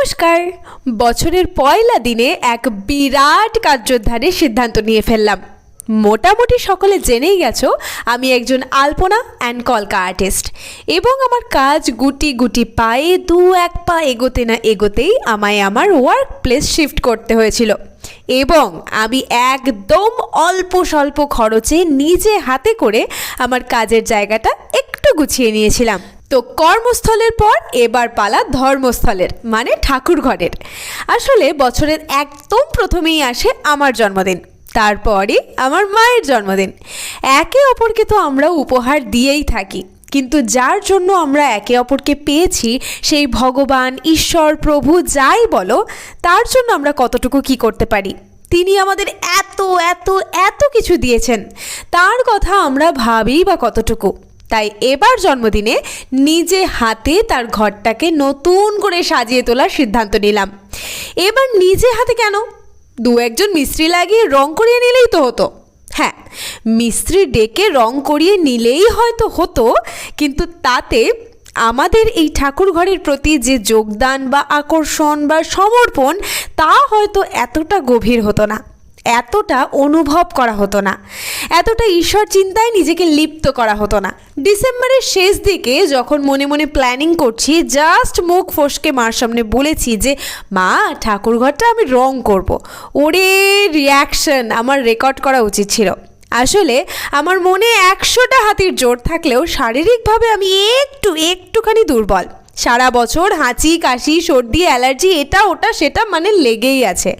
নমস্কার। বছরের পয়লা দিনে এক বিরাট কার্যোদ্ধারের সিদ্ধান্ত নিয়ে ফেললাম। মোটামুটি সকলে জেনেই গেছো আমি একজন আলপনা অ্যান্ড কলকা আর্টিস্ট, এবং আমার কাজ গুটি গুটি পায়ে দু এক পা এগোতে না এগোতেই আমায় আমার ওয়ার্ক প্লেস শিফট করতে হয়েছিল, এবং আমি একদম অল্প স্বল্প খরচে নিজে হাতে করে আমার কাজের জায়গাটা একটু গুছিয়ে নিয়েছিলাম। তো কর্মস্থলের পর এবার পালা ধর্মস্থলের, মানে ঠাকুর ঘরের। আসলে বছরের একদম প্রথমেই আসে আমার জন্মদিন, তারপরে আমার মায়ের জন্মদিন। একে অপরকে তো আমরা উপহার দিয়েই থাকি, কিন্তু যার জন্য আমরা একে অপরকে পেয়েছি সেই ভগবান, ঈশ্বর, প্রভু যাই বলো, তার জন্য আমরা কতটুকু কি করতে পারি? তিনি আমাদের এত এত এত কিছু দিয়েছেন, তার কথা আমরা ভাবি বা কতটুকু? তাই এবার জন্মদিনে নিজে হাতে তার ঘরটাকে নতুন করে সাজিয়ে তোলার সিদ্ধান্ত নিলাম। এবার নিজে হাতে কেন, দু একজন মিস্ত্রি লাগিয়ে রং করিয়ে নিলেই তো হতো। হ্যাঁ, মিস্ত্রি ডেকে রং করিয়ে নিলেই হয়তো হতো, কিন্তু তাতে আমাদের এই ঠাকুর ঘরের প্রতি যে যোগদান বা আকর্ষণ বা সমর্পণ, তা হয়তো এতটা গভীর হতো না, এতটা অনুভব করা হতো না, এতটা ঈশ্বর চিন্তায় নিজেকে লিপ্ত করা হতো না। ডিসেম্বরের শেষ দিকে যখন মনে মনে প্ল্যানিং করছি, জাস্ট মুখ ফসকে মার সামনে বলেছি যে মা, ঠাকুরঘরটা আমি রং করব। ওরে রিয়াকশন আমার রেকর্ড করা উচিত ছিল। আসলে আমার মনে 100টা হাতির জোর থাকলেও শারীরিকভাবে আমি একটুখানি দুর্বল। সারা বছর হাঁচি, কাশি, সর্দি, অ্যালার্জি, এটা ওটা সেটা মানে লেগেই আছে।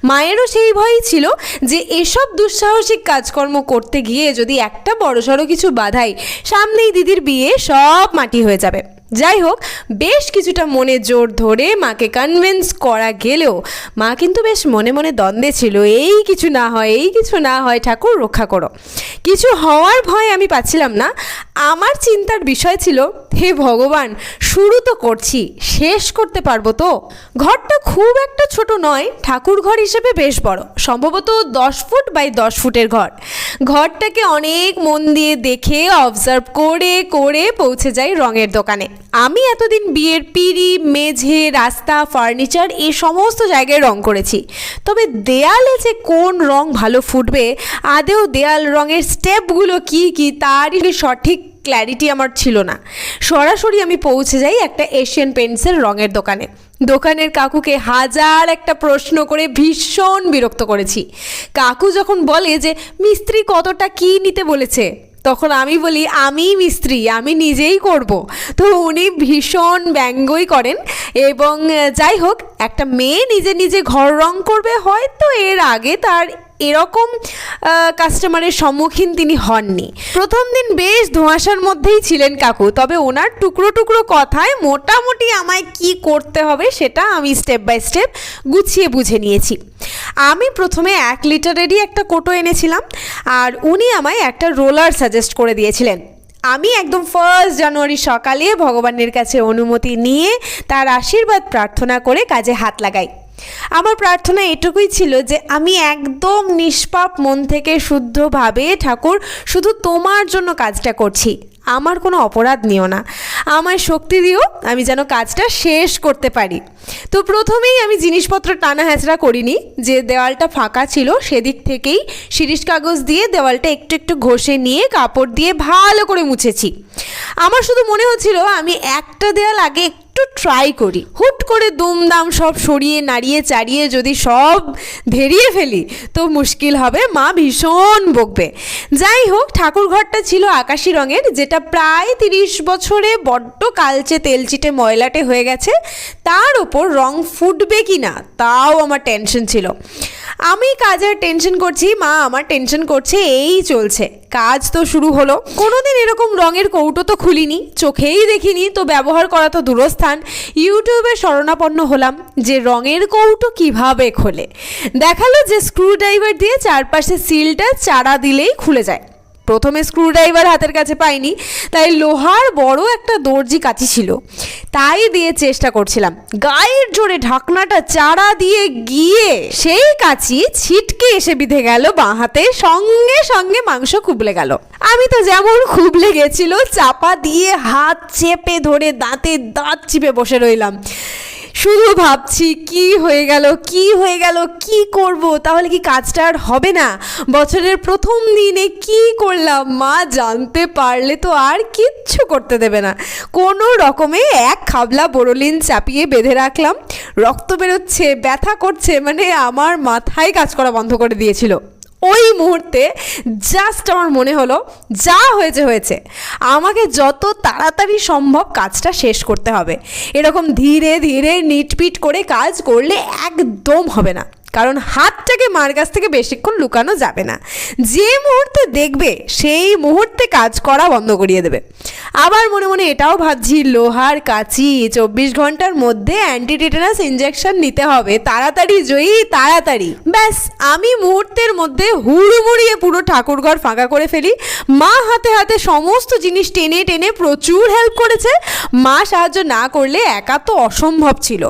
মায়েরও সেই ভয়ই ছিল যে এসব দুঃসাহসিক কাজকর্ম করতে গিয়ে যদি একটা বড়সড় কিছু বাধাই, সামনেই দিদির বিয়ে, সব মাটি হয়ে যাবে। যাই হোক, বেশ কিছুটা মনে জোর ধরে মাকে কনভিন্স করা গেলেও মা কিন্তু বেশ মনে মনে দ্বন্দ্বে ছিল। এই কিছু না হয় ঠাকুর রক্ষা করো। কিছু হওয়ার ভয় আমি পাচ্ছিলাম না। আমার চিন্তার বিষয় ছিল, হে ভগবান, শুরু তো করছি, শেষ করতে পারবো তো? ঘরটা খুব একটা ছোট নয়, ঠাকুর ঘর হিসেবে বেশ বড়, সম্ভবত 10 ফুট বাই 10 ফুটের ঘর। ঘরটাকে অনেক মন দিয়ে দেখে অবজার্ভ করে করে পৌঁছে যাই রঙের দোকানে। আমি এতদিন বিয়ের পিঁড়ি, মেঝে, রাস্তা, ফার্নিচার এই সমস্ত জায়গায় রং করেছি, তবে দেয়ালে যে কোন রং ভালো ফুটবে, আদেও দেয়াল রঙের স্টেপগুলো কি কি তারই সঠিক ক্ল্যারিটি আমার ছিল না। সরাসরি আমি পৌঁছে যাই একটা এশিয়ান পেইন্টসের রঙের দোকানে। দোকানের কাকুকে হাজার একটা প্রশ্ন করে ভীষণ বিরক্ত করেছি। কাকু যখন বলে যে মিস্ত্রি কতটা কি নিতে বলেছে, তখন আমি বলি আমি মিস্ত্রি, আমি নিজেই করব। তো উনি ভীষণ ব্যঙ্গই করেন। এবং যাই হোক, একটা মেয়ে নিজে নিজে ঘর রং করবে, হয়তো এর আগে তার এরকম কাস্টমারের সম্মুখীন তিনি হননি। প্রথম দিন বেশ ধোঁয়াশার মধ্যেই ছিলেন কাকু, তবে ওনার টুকরো টুকরো কথায় মোটামুটি আমায় কি করতে হবে সেটা আমি স্টেপ বাই স্টেপ গুছিয়ে বুঝে নিয়েছি। আমি প্রথমে 1 লিটারেরই একটা কোটো এনেছিলাম, আর উনি আমায় একটা রোলার সাজেস্ট করে দিয়েছিলেন। আমি একদম 1 জানুয়ারি সকালে ভগবানের কাছে অনুমতি নিয়ে তার আশীর্বাদ প্রার্থনা করে কাজে হাত লাগাই। আমার প্রার্থনা এটুকুই ছিল যে আমি একদম নিষ্পাপ মন থেকে শুদ্ধভাবে, ঠাকুর, শুধু তোমার জন্য কাজটা করছি, আমার কোনো অপরাধ নিও না, আমায় শক্তি দিও, আমি যেন কাজটা শেষ করতে পারি। তো প্রথমেই আমি জিনিসপত্র টানা হ্যাচড়া করিনি। যে দেওয়ালটা ফাঁকা ছিল সেদিক থেকেই শিরিষ কাগজ দিয়ে দেওয়ালটা একটু একটু ঘষে নিয়ে কাপড় দিয়ে ভালো করে মুছেছি। আমার শুধু মনে হচ্ছিল আমি একটা দেওয়াল আগে একটু ট্রাই করি। হুট করে দুমদাম সব সরিয়ে নাড়িয়ে চাড়িয়ে যদি সব ধেরিয়ে ফেলি তো মুশকিল হবে, মা ভীষণ বকবে। যাই হোক, ঠাকুর ঘরটা ছিল আকাশি রঙের, যেটা প্রায় 30 বছরে বড্ড কালচে তেলচিটে ময়লাটে হয়ে গেছে। তার ওপর রং ফুটবে কি না তাও আমার টেনশন ছিল। আমি কাজের টেনশন করছি, মা আমার টেনশন করছে, এই চলছে। কাজ তো শুরু হলো। কোনোদিন এরকম রঙের কৌটো তো খুলিনি, চোখেই দেখিনি, তো ব্যবহার করা তো দূরস্থান। ইউটিউবে শরণাপন্ন হলাম যে রঙের কৌটো কিভাবে খোলে। দেখালো যে স্ক্রুড্রাইভার দিয়ে চারপাশে সিলটা চাড়া দিলেই খুলে যায়। প্রথমে স্ক্রুড্রাইভার হাতের কাছে পাইনি, তাই লোহার বড় একটা দর্জি কাঁচি ছিল, তাই দিয়ে চেষ্টা করছিলাম। গায়ের জোরে ঢাকনাটা চাড়া দিয়ে গিয়ে সেই কাঁচি ছিটকে এসে বিঁধে গেল বাঁ হাতে, সঙ্গে সঙ্গে মাংস খুবলে গেল। আমি তো যেমন খুবলে গেছিল, চাপা দিয়ে হাত চেপে ধরে দাঁতে দাঁত চিপে বসে রইলাম। শুধু ভাবছি কি হয়ে গেল, কি করব, তাহলে কি কাজটা আর হবে না? বছরের প্রথম দিনে কি করলাম, মা জানতে পারলে তো আর কিচ্ছু করতে দেবে না। কোনো রকমে এক খাবলা বোরোলিন চাপিয়ে বেঁধে রাখলাম। রক্ত বেরোচ্ছে, ব্যথা করছে, মানে আমার মাথায় কাজ করা বন্ধ করে দিয়েছিল। ওই মুহূর্তে জাস্ট আমার মনে হলো যা হয়েছে, আমাকে যত তাড়াতাড়ি সম্ভব কাজটা শেষ করতে হবে। এরকম ধীরে ধীরে নিটপিট করে কাজ করলে একদম হবে না, কারণ হাতটাকে মার কাছ থেকে বেশিক্ষণ লুকানো যাবে না। যে মুহূর্তে দেখবে সেই মুহূর্তে কাজ করা বন্ধ করিয়ে দেবে। আবার মনে মনে এটাও ভাবছি, লোহার কাঁচি, 24 ঘন্টার মধ্যে অ্যান্টিটেটানাস ইঞ্জেকশন নিতে হবে, তাড়াতাড়ি জয়ী, তাড়াতাড়ি। ব্যাস আমি মুহূর্তের মধ্যে হুড়মুড়িয়ে পুরো ঠাকুরঘর ফাঁকা করে ফেলি। মা হাতে হাতে সমস্ত জিনিস টেনে টেনে প্রচুর হেল্প করেছে। মা সাহায্য না করলে একা তো অসম্ভব ছিল।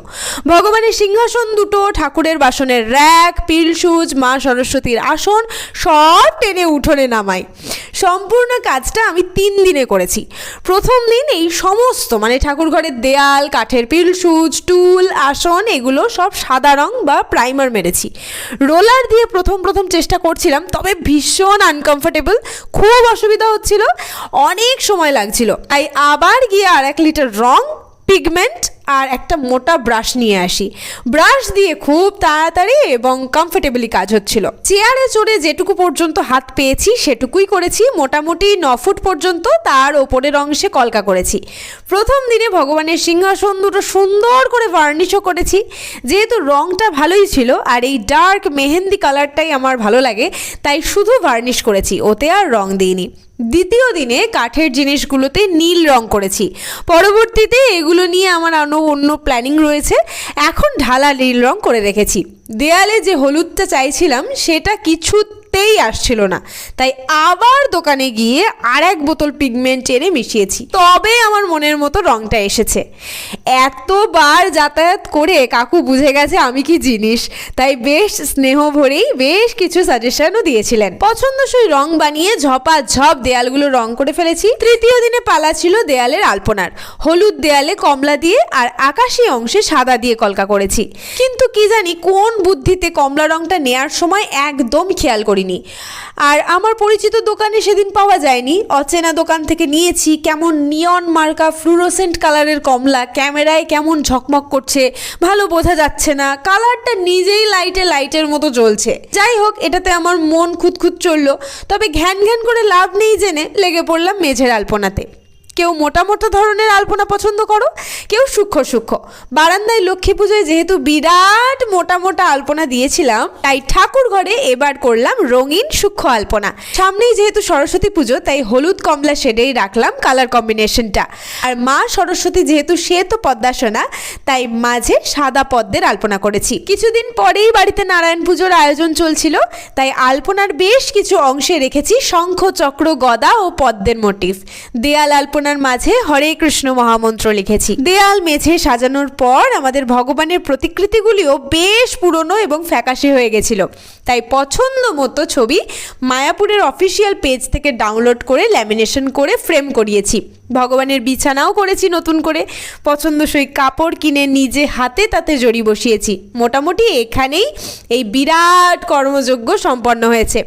ভগবানের সিংহাসন দুটো, ঠাকুরের বাসনের র্যাক, পিলসুজ, মা সরস্বতীর আসন সব টেনে উঠোনে নামাই। সম্পূর্ণ কাজটা আমি 3 দিনে করেছি। প্রথম দিন এই সমস্ত মানে ঠাকুরঘরের দেয়াল, কাঠের পিলসুজ, টুল, আসন এগুলো সব সাদা রং বা প্রাইমার মেরেছি। রোলার দিয়ে প্রথম চেষ্টা করছিলাম, তবে ভীষণ আনকমফোর্টেবল, খুব অসুবিধা হচ্ছিল, অনেক সময় লাগছিল। তাই আবার গিয়ে 1 লিটার রং, পিগমেন্ট আর একটা মোটা ব্রাশ নিয়ে আসি। ব্রাশ দিয়ে খুব তাড়াতাড়ি এবং কমফোর্টেবলি কাজ হচ্ছিল। চেয়ারে চড়ে যেটুকু পর্যন্ত হাত পেয়েছি সেটুকুই করেছি। মোটামুটি 9 ফুট পর্যন্ত তার ওপরের অংশে কলকা করেছি। প্রথম দিনে ভগবানের সিংহাসন দুটো সুন্দর করে ভার্নিশও করেছি। যেহেতু রংটা ভালোই ছিল আর এই ডার্ক মেহেন্দি কালারটাই আমার ভালো লাগে, তাই শুধু ভার্নিশ করেছি, ওতে আর রং দিইনি। দ্বিতীয় দিনে কাঠের জিনিসগুলোতে নীল রং করেছি। পরবর্তীতে এগুলো নিয়ে আমার অন্য প্ল্যানিং রয়েছে। এখন ঢালা নীল রং করে রেখেছি। দেয়ালে যে হলুদটা চাইছিলাম সেটা কিছুতেই আসছিল না, তাই আবার দোকানে গিয়ে 1 বোতল পিগমেন্ট এনে মিশিয়েছি, তবে আমার মনের মতো রংটা এসেছে। এতবার যাতায়াত করে কাকু বুঝে গেছে আমি কি জিনিস, তাই বেশ স্নেহ ভরেই বেশ কিছু সাজেশনও দিয়েছিলেন। পছন্দসই রং বানিয়ে ঝপাঝপ দেয়ালগুলো রং করে ফেলেছি। তৃতীয় দিনে পালা ছিল দেয়ালের আলপনার। হলুদ দেয়ালে কমলা দিয়ে আর আকাশি অংশে সাদা দিয়ে কলকা করেছি। কিন্তু কি জানি কোন বুদ্ধিতে কমলা রংটা নেয়ার সময় একদম খেয়াল করিনি। আর আমার পরিচিত দোকানে সেদিন পাওয়া যায়নি, অচেনা দোকান থেকে নিয়েছি। কেমন নিয়ন মার্কা ফ্লুরোসেন্ট কালারের কমলা, ক্যামেরায় কেমন ঝকমক করছে, ভালো বোঝা যাচ্ছে না, কালারটা নিজেই লাইটের মতো জ্বলছে। যাই হোক, এটাতে আমার মন খুঁতখুত চললো, তবে ঘ্যান করে লাভ নেই জেনে লেগে পড়লাম মেঝের আলপনাতে। কেউ মোটা ধরনের আলপনা পছন্দ করো, কেউ সূক্ষ্ম। বারান্দায় লক্ষ্মী পুজোয় যেহেতু বিরাট মোটা আলপনা দিয়েছিলাম, তাই ঠাকুর ঘরে এবার করলাম রঙিন সূক্ষ্ম আলপনা। সামনেই যেহেতু সরস্বতী পুজো, তাই হলুদ কমলা শেডেই রাখলাম কালার কম্বিনেশনটা। আর মা সরস্বতী যেহেতু শ্বেত পদ্মাসনা, তাই মাঝে সাদা পদ্মের আলপনা করেছি। কিছুদিন পরেই বাড়িতে নারায়ণ পুজোর আয়োজন চলছিল, তাই আলপনার বেশ কিছু অংশে রেখেছি শঙ্খ, চক্র, গদা ও পদ্মের মোটিভ। দেয়াল আলপনা মাঝে হরে কৃষ্ণ মহামন্ত্র লিখেছি। দেয়াল মেঝে সাজানোর পর আমাদের ভগবানের প্রতিকৃতিগুলিও বেশ পুরনো এবং ফ্যাকাশে হয়ে গেছিল, তাই পছন্দ মতো ছবি মায়াপুরের অফিসিয়াল পেজ থেকে ডাউনলোড করে ল্যামিনেশন করে ফ্রেম করিয়েছি। ভগবানের বিছানাও করেছি নতুন করে। পছন্দসই কাপড় কিনে নিজে হাতে তাতে জড়ি বসিয়েছি। মোটামুটি এখানেই এই বিরাট কর্মযজ্ঞ সম্পন্ন হয়েছে।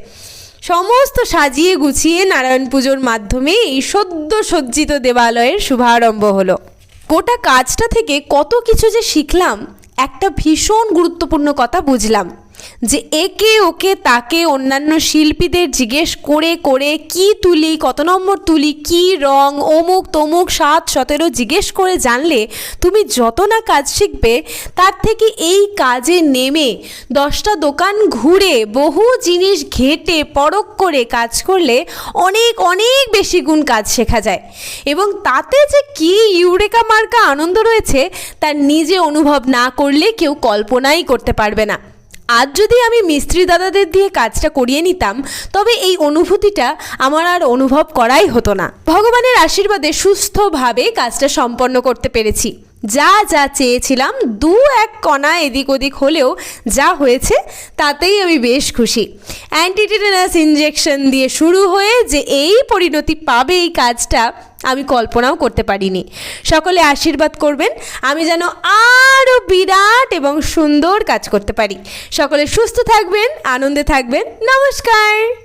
সমস্ত সাজিয়ে গুছিয়ে নারায়ণ পুজোর মাধ্যমে এই সদ্য সজ্জিত দেবালয়ের শুভারম্ভ হলো। গোটা কাজটা থেকে কত কিছু যে শিখলাম। একটা ভীষণ গুরুত্বপূর্ণ কথা বুঝলাম যে একে ওকে তাকে অন্যান্য শিল্পীদের জিজ্ঞেস করে কি তুলি, কত নম্বর তুলি, কি রং, অমুক তমুক 7-17 জিজ্ঞেস করে জানলে তুমি যত না কাজ শিখবে, তার থেকে এই কাজে নেমে 10টা দোকান ঘুরে বহু জিনিস ঘেটে পরখ করে কাজ করলে অনেক বেশি গুণ কাজ শেখা যায়। এবং তাতে যে কি ইউরেকা মার্কা আনন্দ রয়েছে তা নিজে অনুভব না করলে কেউ কল্পনাই করতে পারবে না। আজ যদি আমি মিস্ত্রি দাদাদের দিয়ে কাজটা করিয়ে নিতাম, তবে এই অনুভূতিটা আমার আর অনুভব করাই হতো না। ভগবানের আশীর্বাদে সুস্থভাবে কাজটা সম্পন্ন করতে পেরেছি। যা চেয়েছিলাম 2-1 কণা এদিক ওদিক হলেও যা হয়েছে তাতেই আমি বেশ খুশি। অ্যান্টিটেটানাস ইঞ্জেকশন দিয়ে শুরু হয়ে যে এই পরিণতি পাবে এই কাজটা, আমি কল্পনাও করতে পারিনি। সকলে আশীর্বাদ করবেন আমি যেন আরও বিরাট এবং সুন্দর কাজ করতে পারি। সকলে সুস্থ থাকবেন, আনন্দে থাকবেন। নমস্কার।